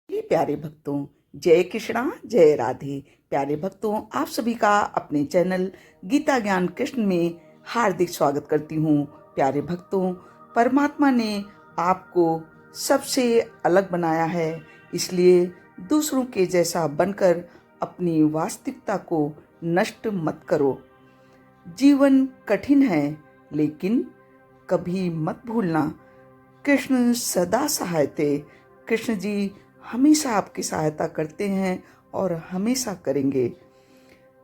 ये प्यारे भक्तों, जय कृष्णा जय राधे। प्यारे भक्तों, आप सभी का अपने चैनल गीता ज्ञान कृष्ण में हार्दिक स्वागत करती हूँ। प्यारे भक्तों, परमात्मा ने आपको सबसे अलग बनाया है, इसलिए दूसरों के जैसा बनकर अपनी वास्तविकता को नष्ट मत करो। जीवन कठिन है, लेकिन कभी मत भूलना, कृष्ण सदा सहाय थे। कृष्ण जी हमेशा आपकी सहायता करते हैं और हमेशा करेंगे।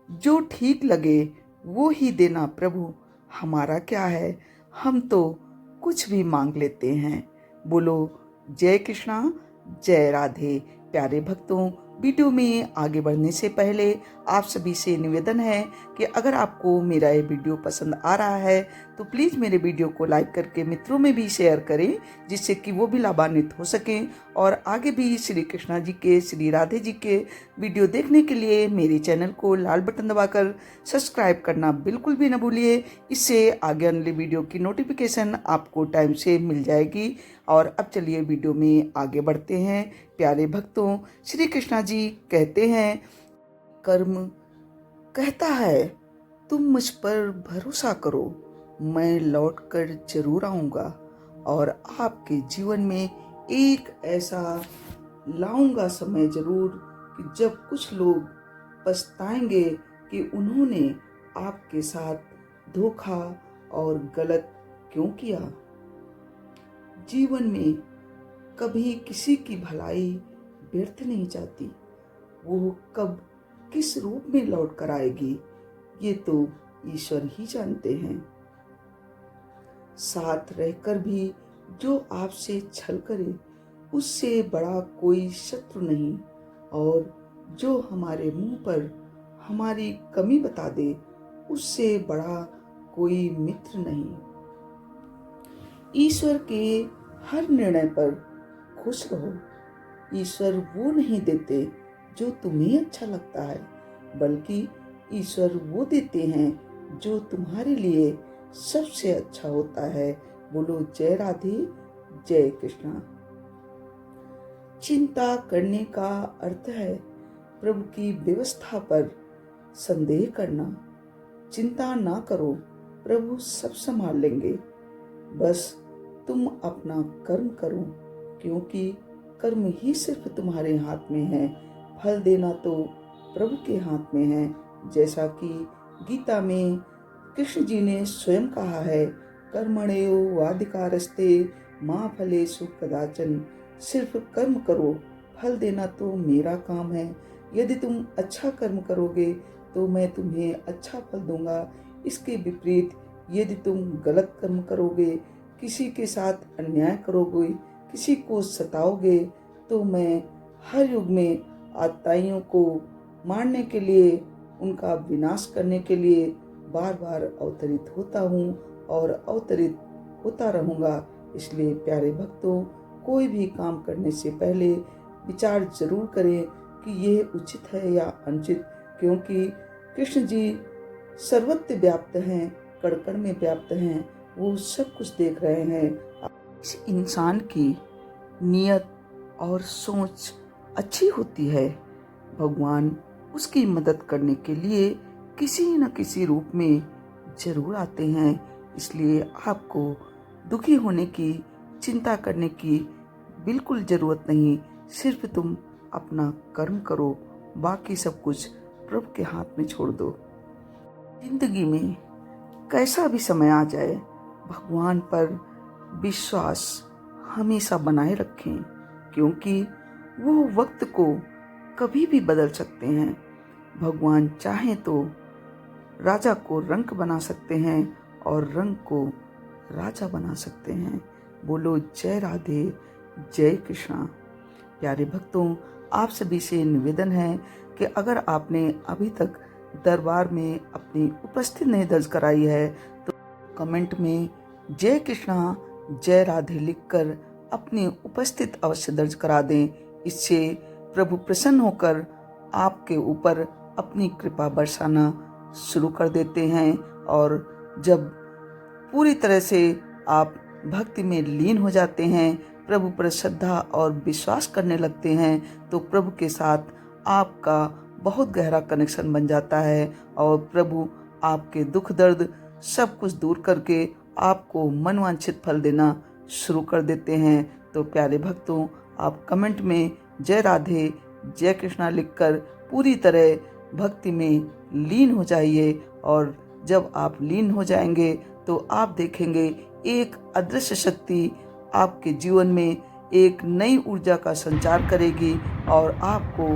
जो ठीक लगे वो ही देना प्रभु, हमारा क्या है, हम तो कुछ भी मांग लेते हैं। बोलो जय कृष्णा जय राधे। प्यारे भक्तों, वीडियो में आगे बढ़ने से पहले आप सभी से निवेदन है कि अगर आपको मेरा ये वीडियो पसंद आ रहा है तो प्लीज़ मेरे वीडियो को लाइक करके मित्रों में भी शेयर करें, जिससे कि वो भी लाभान्वित हो सकें और आगे भी श्री कृष्णा जी के, श्री राधे जी के वीडियो देखने के लिए मेरे चैनल को लाल बटन दबाकर सब्सक्राइब करना बिल्कुल भी न भूलिए। इससे आगे आने वीडियो की नोटिफिकेशन आपको टाइम से मिल जाएगी। और अब चलिए वीडियो में आगे बढ़ते हैं। प्यारे भक्तों, श्री कृष्णा जी कहते हैं, कर्म कहता है तुम मुझ पर भरोसा करो, मैं लौट कर जरूर आऊँगा और आपके जीवन में एक ऐसा लाऊंगा समय जरूर कि जब कुछ लोग पछताएंगे कि उन्होंने आपके साथ धोखा और गलत क्यों किया। जीवन में कभी किसी की भलाई व्यर्थ नहीं जाती, वो कब किस रूप में लौट कर आएगी ये तो ईश्वर ही जानते हैं। साथ रहकर भी जो आपसे छल करे उससे बड़ा कोई शत्रु नहीं, और जो हमारे मुंह पर हमारी कमी बता दे उससे बड़ा कोई मित्र नहीं। ईश्वर के हर निर्णय पर खुश रहो। ईश्वर वो नहीं देते जो तुम्हें अच्छा लगता है, बल्कि ईश्वर वो देते हैं जो तुम्हारे लिए सबसे अच्छा होता है। बोलो जय राधे जय कृष्णा। चिंता करने का अर्थ है प्रभु की व्यवस्था पर संदेह करना। चिंता ना करो, प्रभु सब संभाल लेंगे, बस तुम अपना कर्म करो, क्योंकि कर्म ही सिर्फ तुम्हारे हाथ में है, फल देना तो प्रभु के हाथ में है। जैसा कि गीता में कृष्ण जी ने स्वयं कहा है, कर्मण्यो वाधिकारस्ते मां फलेषु कदाचन। सिर्फ कर्म करो, फल देना तो मेरा काम है। यदि तुम अच्छा कर्म करोगे तो मैं तुम्हें अच्छा फल दूंगा। इसके विपरीत यदि तुम गलत कर्म करोगे, किसी के साथ अन्याय करोगे, किसी को सताओगे, तो मैं हर युग में आताइयों को मारने के लिए, उनका विनाश करने के लिए बार बार अवतरित होता हूँ और अवतरित होता रहूँगा। इसलिए प्यारे भक्तों, कोई भी काम करने से पहले विचार जरूर करें कि यह उचित है या अनुचित, क्योंकि कृष्ण जी सर्वत्र व्याप्त हैं, कण कण में व्याप्त हैं, वो सब कुछ देख रहे हैं। इस इंसान की नियत और सोच अच्छी होती है, भगवान उसकी मदद करने के लिए किसी न किसी रूप में जरूर आते हैं। इसलिए आपको दुखी होने की, चिंता करने की बिल्कुल जरूरत नहीं। सिर्फ तुम अपना कर्म करो, बाकी सब कुछ प्रभु के हाथ में छोड़ दो। जिंदगी में कैसा भी समय आ जाए, भगवान पर विश्वास हमेशा बनाए रखें, क्योंकि वो वक्त को कभी भी बदल सकते हैं। भगवान चाहें तो राजा को रंक बना सकते हैं और रंक को राजा बना सकते हैं। बोलो जय राधे जय कृष्णा। प्यारे भक्तों, आप सभी से निवेदन है कि अगर आपने अभी तक दरबार में अपनी उपस्थिति नहीं दर्ज कराई है तो कमेंट में जय कृष्णा जय राधे लिखकर अपनी उपस्थिति अवश्य दर्ज करा दें। इससे प्रभु प्रसन्न होकर आपके ऊपर अपनी कृपा बरसाना शुरू कर देते हैं, और जब पूरी तरह से आप भक्ति में लीन हो जाते हैं प्रभु पर श्रद्धा और विश्वास करने लगते हैं तो प्रभु के साथ आपका बहुत गहरा कनेक्शन बन जाता है और प्रभु आपके दुख दर्द सब कुछ दूर करके आपको मनवांछित फल देना शुरू कर देते हैं। तो प्यारे भक्तों, आप कमेंट में जय राधे जय कृष्णा लिखकर पूरी तरह भक्ति में लीन हो जाइए। और जब आप लीन हो जाएंगे तो आप देखेंगे एक अदृश्य शक्ति आपके जीवन में एक नई ऊर्जा का संचार करेगी और आपको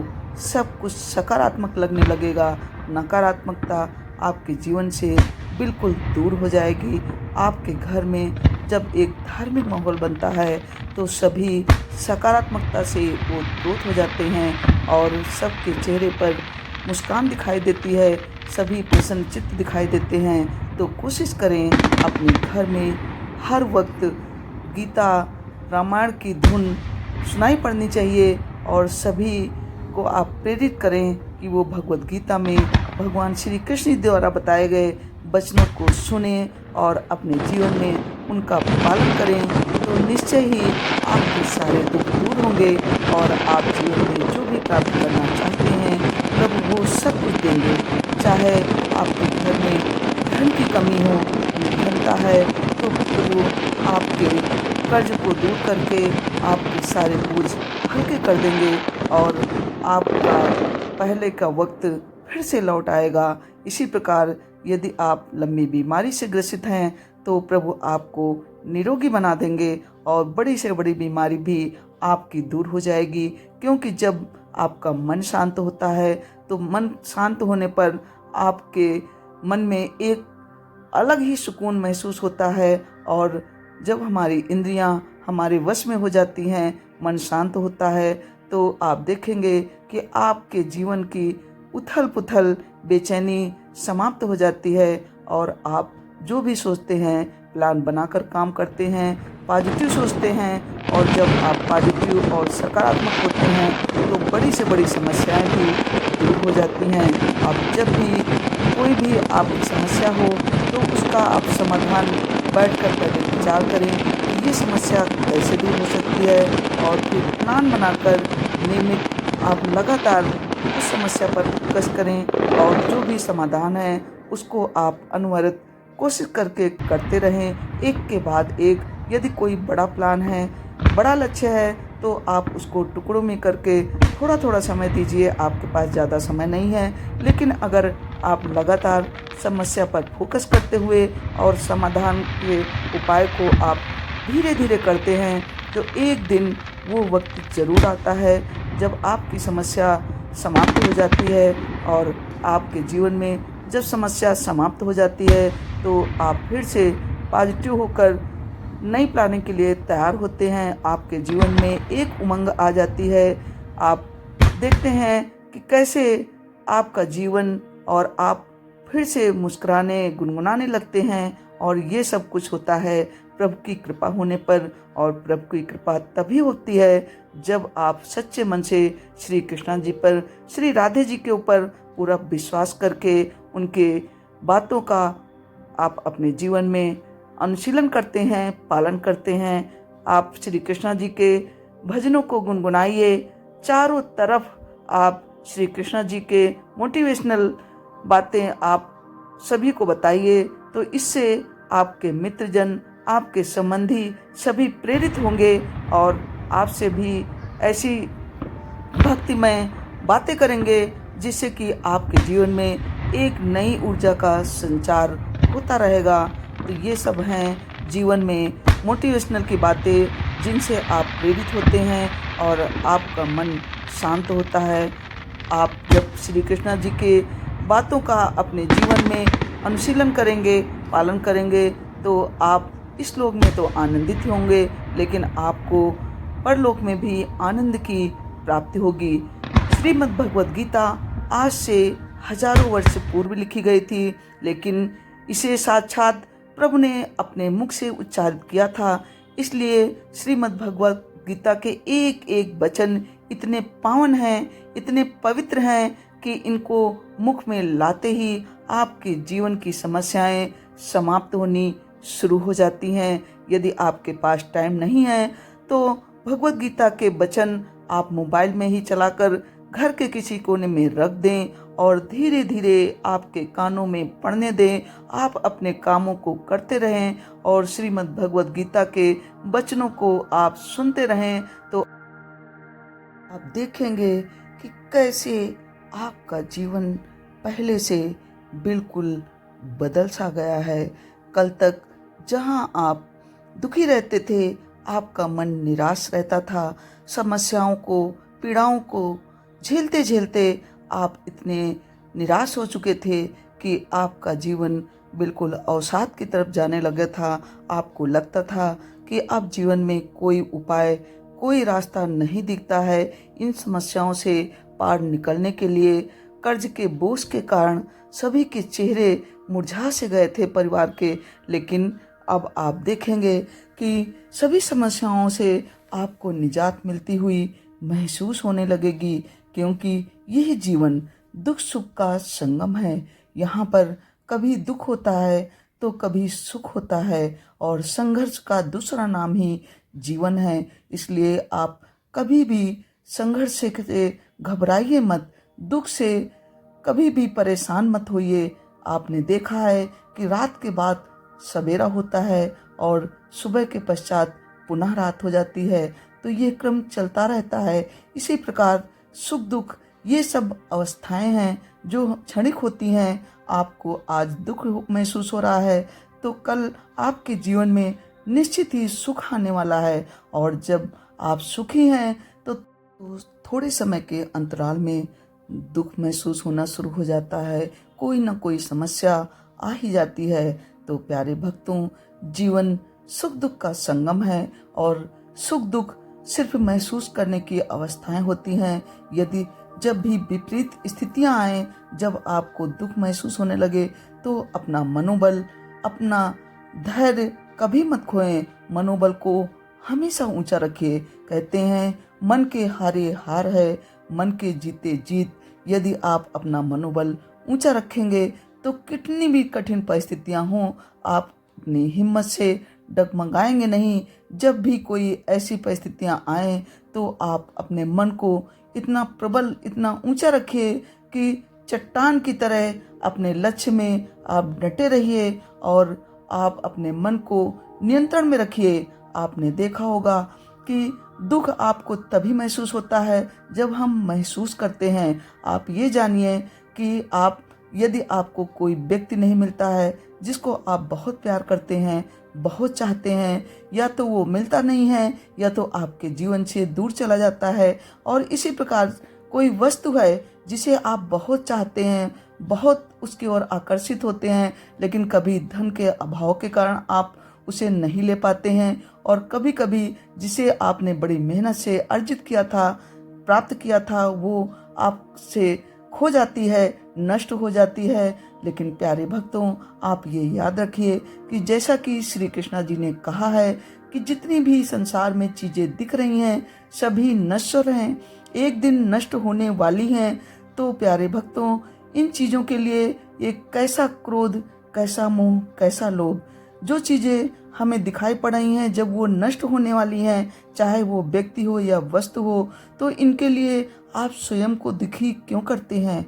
सब कुछ सकारात्मक लगने लगेगा। नकारात्मकता आपके जीवन से बिल्कुल दूर हो जाएगी। आपके घर में जब एक धार्मिक माहौल बनता है तो सभी सकारात्मकता से ओतप्रोत हो जाते हैं और सबके चेहरे पर मुस्कान दिखाई देती है, सभी प्रसन्नचित्त दिखाई देते हैं। तो कोशिश करें अपने घर में हर वक्त गीता रामायण की धुन सुनाई पड़नी चाहिए और सभी को आप प्रेरित करें कि वो भगवत गीता में भगवान श्री कृष्ण द्वारा बताए गए वचनों को सुने और अपने जीवन में उनका पालन करें। तो निश्चय ही आपके सारे दुख दूर होंगे और आप जीवन में जो भी प्राप्त करना चाहते हैं प्रभु वो सब कुछ देंगे। चाहे आपके घर में धन की कमी हो, निर्धनता है, तो प्रभु आपके कर्ज को दूर करके आपके सारे बोझ हल्के कर देंगे और आपका पहले का वक्त फिर से लौट आएगा। इसी प्रकार यदि आप लंबी बीमारी से ग्रसित हैं तो प्रभु आपको निरोगी बना देंगे और बड़ी से बड़ी बीमारी भी आपकी दूर हो जाएगी। क्योंकि जब आपका मन शांत होता है तो मन शांत होने पर आपके मन में एक अलग ही सुकून महसूस होता है और जब हमारी इंद्रियां हमारे वश में हो जाती हैं, मन शांत होता है, तो आप देखेंगे कि आपके जीवन की उथल पुथल बेचैनी समाप्त हो जाती है और आप जो भी सोचते हैं प्लान बनाकर काम करते हैं, पॉजिटिव सोचते हैं। और जब आप पॉजिटिव और सकारात्मक होते हैं तो बड़ी से बड़ी समस्याएं भी दूर हो जाती हैं। आप जब भी कोई भी आपकी समस्या हो तो उसका आप समाधान बैठकर पहले विचार करें कि ये समस्या कैसे दूर हो सकती है और फिर प्लान बनाकर नियमित आप लगातार उस समस्या पर फोकस करें और जो भी समाधान है उसको आप अनवरत कोशिश करके करते रहें एक के बाद एक। यदि कोई बड़ा प्लान है, बड़ा लक्ष्य है तो आप उसको टुकड़ों में करके थोड़ा थोड़ा समय दीजिए। आपके पास ज़्यादा समय नहीं है, लेकिन अगर आप लगातार समस्या पर फोकस करते हुए और समाधान के उपाय को आप धीरे धीरे करते हैं तो एक दिन वो वक्त ज़रूर आता है जब आपकी समस्या समाप्त हो जाती है। और आपके जीवन में जब समस्या समाप्त हो जाती है तो आप फिर से पॉजिटिव होकर नई प्लानिंग के लिए तैयार होते हैं। आपके जीवन में एक उमंग आ जाती है। आप देखते हैं कि कैसे आपका जीवन और आप फिर से मुस्कुराने गुनगुनाने लगते हैं और ये सब कुछ होता है प्रभु की कृपा होने पर। और प्रभु की कृपा तभी होती है जब आप सच्चे मन से श्री कृष्ण जी पर, श्री राधे जी के ऊपर पूरा विश्वास करके उनके बातों का आप अपने जीवन में अनुशीलन करते हैं, पालन करते हैं। आप श्री कृष्ण जी के भजनों को गुनगुनाइए, चारों तरफ आप श्री कृष्ण जी के मोटिवेशनल बातें आप सभी को बताइए। तो इससे आपके मित्रजन, आपके संबंधी सभी प्रेरित होंगे और आपसे भी ऐसी भक्तिमय बातें करेंगे जिससे कि आपके जीवन में एक नई ऊर्जा का संचार होता रहेगा। तो ये सब हैं जीवन में मोटिवेशनल की बातें जिनसे आप प्रेरित होते हैं और आपका मन शांत होता है। आप जब श्री कृष्ण जी के बातों का अपने जीवन में अनुशीलन करेंगे, पालन करेंगे तो आप इस लोक में तो आनंदित ही होंगे, लेकिन आपको परलोक में भी आनंद की प्राप्ति होगी। श्रीमद् भगवद गीता आज से हजारों वर्ष पूर्व लिखी गई थी, लेकिन इसे साक्षात प्रभु ने अपने मुख से उच्चारित किया था। इसलिए श्रीमद् भगवद गीता के एक एक वचन इतने पावन हैं, इतने पवित्र हैं कि इनको मुख में लाते ही आपके जीवन की समस्याएं समाप्त होनी शुरू हो जाती हैं। यदि आपके पास टाइम नहीं है तो भगवत गीता के वचन आप मोबाइल में ही चलाकर घर के किसी कोने में रख दें और धीरे धीरे आपके कानों में पड़ने दें। आप अपने कामों को करते रहें और श्रीमद् भगवत गीता के वचनों को आप सुनते रहें, तो आप देखेंगे कि कैसे आपका जीवन पहले से बिल्कुल बदल सा गया है। कल तक जहां आप दुखी रहते थे, आपका मन निराश रहता था, समस्याओं को, पीड़ाओं को झेलते झेलते आप इतने निराश हो चुके थे कि आपका जीवन बिल्कुल अवसाद की तरफ जाने लगा था। आपको लगता था कि अब जीवन में कोई उपाय, कोई रास्ता नहीं दिखता है इन समस्याओं से पार निकलने के लिए। कर्ज के बोझ के कारण सभी के चेहरे मुरझा से गए थे परिवार के, लेकिन अब आप देखेंगे कि सभी समस्याओं से आपको निजात मिलती हुई महसूस होने लगेगी, क्योंकि यह जीवन दुख सुख का संगम है। यहाँ पर कभी दुख होता है तो कभी सुख होता है, और संघर्ष का दूसरा नाम ही जीवन है। इसलिए आप कभी भी संघर्ष से घबराइए मत, दुख से कभी भी परेशान मत होइए। आपने देखा है कि रात के बाद सवेरा होता है और सुबह के पश्चात पुनः रात हो जाती है, तो ये क्रम चलता रहता है। इसी प्रकार सुख दुख ये सब अवस्थाएं हैं जो क्षणिक होती हैं। आपको आज दुख महसूस हो रहा है तो कल आपके जीवन में निश्चित ही सुख आने वाला है, और जब आप सुखी हैं तो थोड़े समय के अंतराल में दुख महसूस होना शुरू हो जाता है, कोई ना कोई समस्या आ ही जाती है। तो प्यारे भक्तों, जीवन सुख दुख का संगम है, और सुख दुख सिर्फ महसूस करने की अवस्थाएं होती हैं। यदि जब भी विपरीत स्थितियां आए, जब आपको दुख महसूस होने लगे, तो अपना मनोबल, अपना धैर्य कभी मत खोएं। मनोबल को हमेशा ऊंचा रखिए। कहते हैं मन के हारे हार है, मन के जीते जीत। यदि आप अपना मनोबल ऊंचा रखेंगे तो कितनी भी कठिन परिस्थितियां हों, आप अपनी हिम्मत से डगमगाएंगे नहीं। जब भी कोई ऐसी परिस्थितियां आए तो आप अपने मन को इतना प्रबल, इतना ऊंचा रखिए कि चट्टान की तरह अपने लक्ष्य में आप डटे रहिए और आप अपने मन को नियंत्रण में रखिए। आपने देखा होगा कि दुख आपको तभी महसूस होता है जब हम महसूस करते हैं। आप ये जानिए कि यदि आपको कोई व्यक्ति नहीं मिलता है जिसको आप बहुत प्यार करते हैं, बहुत चाहते हैं, या तो वो मिलता नहीं है या तो आपके जीवन से दूर चला जाता है। और इसी प्रकार कोई वस्तु है जिसे आप बहुत चाहते हैं, बहुत उसकी ओर आकर्षित होते हैं, लेकिन कभी धन के अभाव के कारण आप उसे नहीं ले पाते हैं, और कभी कभी जिसे आपने बड़ी मेहनत से अर्जित किया था, प्राप्त किया था, वो आपसे खो जाती है, नष्ट हो जाती है। लेकिन प्यारे भक्तों, आप ये याद रखिए कि जैसा कि श्री कृष्णा जी ने कहा है कि जितनी भी संसार में चीजें दिख रही हैं सभी नश्वर हैं, एक दिन नष्ट होने वाली हैं। तो प्यारे भक्तों, इन चीजों के लिए ये कैसा क्रोध, कैसा मोह, कैसा लोभ, जो चीजें हमें दिखाई पड़ रही हैं जब वो नष्ट होने वाली हैं, चाहे वो व्यक्ति हो या वस्तु हो, तो इनके लिए आप स्वयं को दुखी क्यों करते हैं?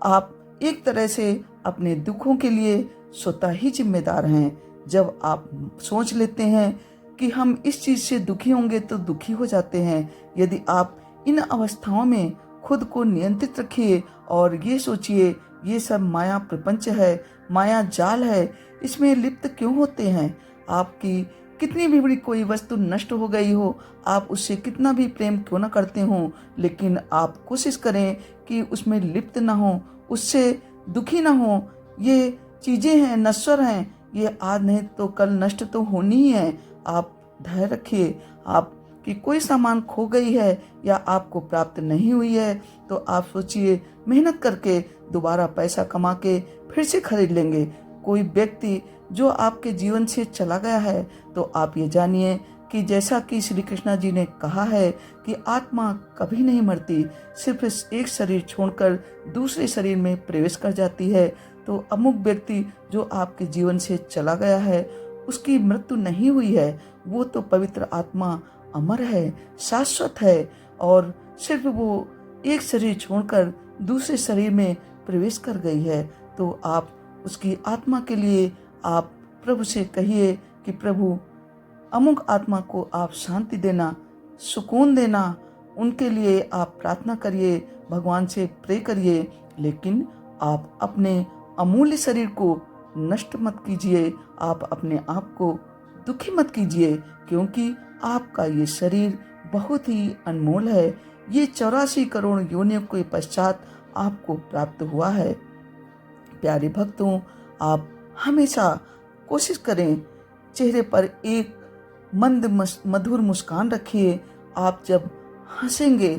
आप एक तरह से अपने दुखों के लिए स्वतः ही जिम्मेदार हैं। जब आप सोच लेते हैं कि हम इस चीज से दुखी होंगे तो दुखी हो जाते हैं। यदि आप इन अवस्थाओं में खुद को नियंत्रित रखिए और ये सोचिए ये सब माया प्रपंच है, माया जाल है, इसमें लिप्त क्यों होते हैं? आपकी कितनी भी बड़ी कोई वस्तु नष्ट हो गई हो, आप उससे कितना भी प्रेम क्यों ना करते हो, लेकिन आप कोशिश करें कि उसमें लिप्त ना हो, उससे दुखी ना हो। ये चीजें हैं, नश्वर हैं, ये आज नहीं तो कल नष्ट तो होनी ही है। आप धैर्य रखिए। आपकी कोई सामान खो गई है या आपको प्राप्त नहीं हुई है तो आप सोचिए, मेहनत करके दोबारा पैसा कमा के फिर से खरीद लेंगे। कोई व्यक्ति जो आपके जीवन से चला गया है तो आप ये जानिए कि जैसा कि श्री कृष्णा जी ने कहा है कि आत्मा कभी नहीं मरती, सिर्फ एक शरीर छोड़कर दूसरे शरीर में प्रवेश कर जाती है। तो अमुक व्यक्ति जो आपके जीवन से चला गया है उसकी मृत्यु नहीं हुई है, वो तो पवित्र आत्मा अमर है, शाश्वत है और सिर्फ वो एक शरीर छोड़कर दूसरे शरीर में प्रवेश कर गई है। तो आप उसकी आत्मा के लिए आप प्रभु से कहिए कि प्रभु अमुक आत्मा को आप शांति देना, सुकून देना। उनके लिए आप प्रार्थना करिए, भगवान से प्रे करिए, लेकिन आप अपने अमूल्य शरीर को नष्ट मत कीजिए, आप अपने आप को दुखी मत कीजिए, क्योंकि आपका ये शरीर बहुत ही अनमोल है। ये 84 करोड़ योनियों के पश्चात आपको प्राप्त हुआ है। प्यारे भक्तों, आप हमेशा कोशिश करें, चेहरे पर एक मंद मधुर मुस्कान रखिए। आप जब हंसेंगे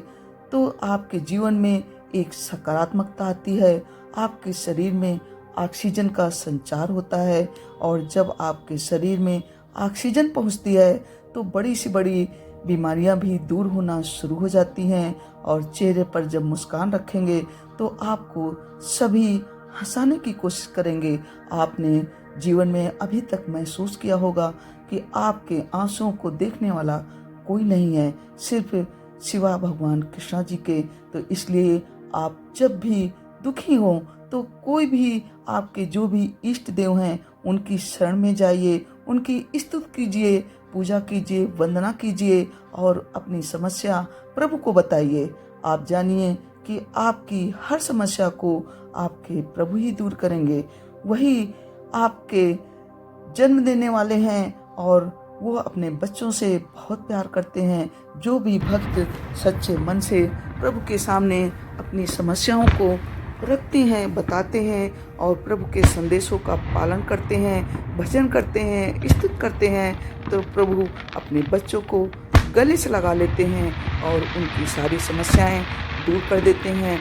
तो आपके जीवन में एक सकारात्मकता आती है, आपके शरीर में ऑक्सीजन का संचार होता है और जब आपके शरीर में ऑक्सीजन पहुंचती है तो बड़ी सी बड़ी बीमारियां भी दूर होना शुरू हो जाती हैं। और चेहरे पर जब मुस्कान रखेंगे तो आपको सभी हंसाने की कोशिश करेंगे। आपने जीवन में अभी तक महसूस किया होगा कि आपके आंसुओं को देखने वाला कोई नहीं है, सिर्फ सिवा भगवान कृष्णा जी के। तो इसलिए आप जब भी दुखी हो तो कोई भी आपके जो भी इष्ट देव हैं उनकी शरण में जाइए, उनकी स्तुति कीजिए, पूजा कीजिए, वंदना कीजिए और अपनी समस्या प्रभु को बताइए। आप जानिए कि आपकी हर समस्या को आपके प्रभु ही दूर करेंगे। वही आपके जन्म देने वाले हैं और वो अपने बच्चों से बहुत प्यार करते हैं। जो भी भक्त सच्चे मन से प्रभु के सामने अपनी समस्याओं को रखते हैं, बताते हैं और प्रभु के संदेशों का पालन करते हैं, भजन करते हैं, स्तुति करते हैं, तो प्रभु अपने बच्चों को गले से लगा लेते हैं और उनकी सारी समस्याएं दूर कर देते हैं।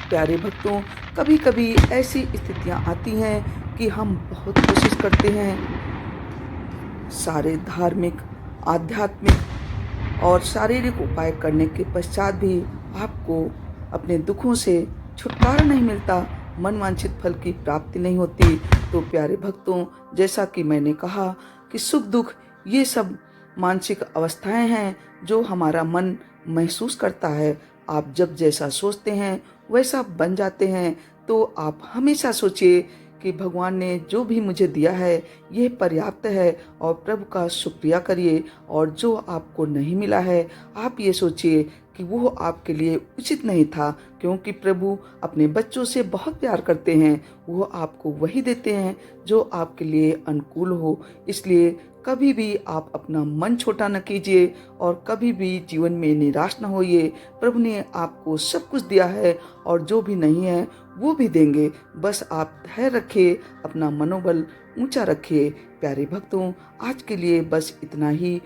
प्यारे भक्तों, कभी कभी ऐसी स्थितियां आती हैं कि हम बहुत कोशिश करते हैं, सारे धार्मिक, आध्यात्मिक और शारीरिक उपाय करने के पश्चात भी आपको अपने दुखों से छुटकारा नहीं मिलता, मनवांछित फल की प्राप्ति नहीं होती। तो प्यारे भक्तों, जैसा कि मैंने कहा कि सुख दुख ये सब मानसिक अवस्थाएं हैं जो हमारा मन महसूस करता है। आप जब जैसा सोचते हैं वैसा बन जाते हैं। तो आप हमेशा सोचिए कि भगवान ने जो भी मुझे दिया है यह पर्याप्त है और प्रभु का शुक्रिया करिए। और जो आपको नहीं मिला है आप ये सोचिए कि वो आपके लिए उचित नहीं था, क्योंकि प्रभु अपने बच्चों से बहुत प्यार करते हैं। वो आपको वही देते हैं जो आपके लिए अनुकूल हो। इसलिए कभी भी आप अपना मन छोटा न कीजिए और कभी भी जीवन में निराश न होइए। प्रभु ने आपको सब कुछ दिया है और जो भी नहीं है वो भी देंगे। बस आप धैर्य रखिए, अपना मनोबल ऊंचा रखिए। प्यारे भक्तों, आज के लिए बस इतना ही।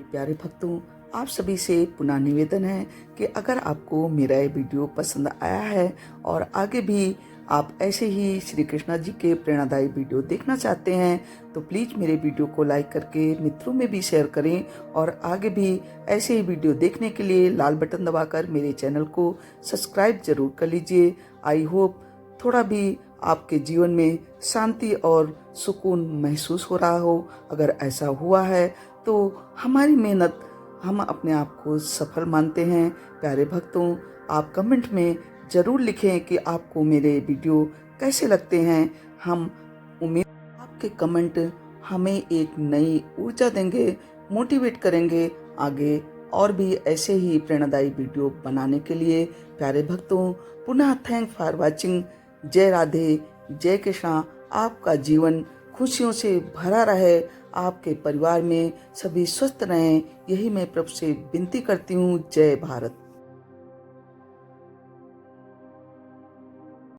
प्यारे भक्तों, आप सभी से पुनः निवेदन है कि अगर आपको मेरा ये वीडियो पसंद आया है और आगे भी आप ऐसे ही श्री कृष्णा जी के प्रेरणादायी वीडियो देखना चाहते हैं तो प्लीज़ मेरे वीडियो को लाइक करके मित्रों में भी शेयर करें। और आगे भी ऐसे ही वीडियो देखने के लिए लाल बटन दबाकर मेरे चैनल को सब्सक्राइब जरूर कर लीजिए। आई होप थोड़ा भी आपके जीवन में शांति और सुकून महसूस हो रहा हो। अगर ऐसा हुआ है तो हमारी मेहनत, हम अपने आप को सफल मानते हैं। प्यारे भक्तों, आप कमेंट में ज़रूर लिखें कि आपको मेरे वीडियो कैसे लगते हैं। हम उम्मीद आपके कमेंट हमें एक नई ऊर्जा देंगे, मोटिवेट करेंगे आगे और भी ऐसे ही प्रेरणादायी वीडियो बनाने के लिए। प्यारे भक्तों, पुनः थैंक फॉर वाचिंग। जय राधे, जय कृष्णा। आपका जीवन खुशियों से भरा रहे, आपके परिवार में सभी स्वस्थ रहें, यही मैं प्रभु से विनती करती हूँ। जय भारत।